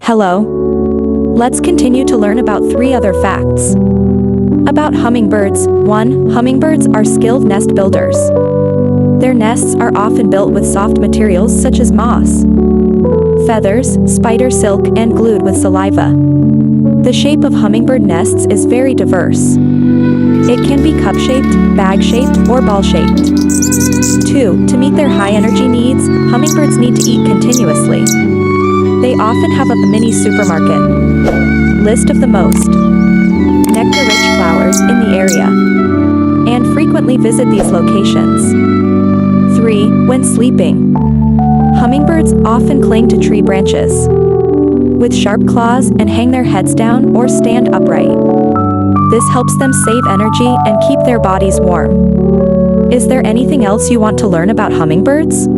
Hello. Let's continue to learn about 3 other facts. About hummingbirds. 1. Hummingbirds are skilled nest builders. Their nests are often built with soft materials such as moss, feathers, spider silk, and glued with saliva. The shape of hummingbird nests is very diverse. It can be cup-shaped, bag-shaped, or ball-shaped. 2. To meet their high-energy needs, hummingbirds need to eat continuously. They often have a mini supermarket. List of the most nectar-rich flowers in the area, and frequently visit these locations. 3. When sleeping, hummingbirds often cling to tree branches with sharp claws and hang their heads down or stand upright. This helps them save energy and keep their bodies warm. Is there anything else you want to learn about hummingbirds?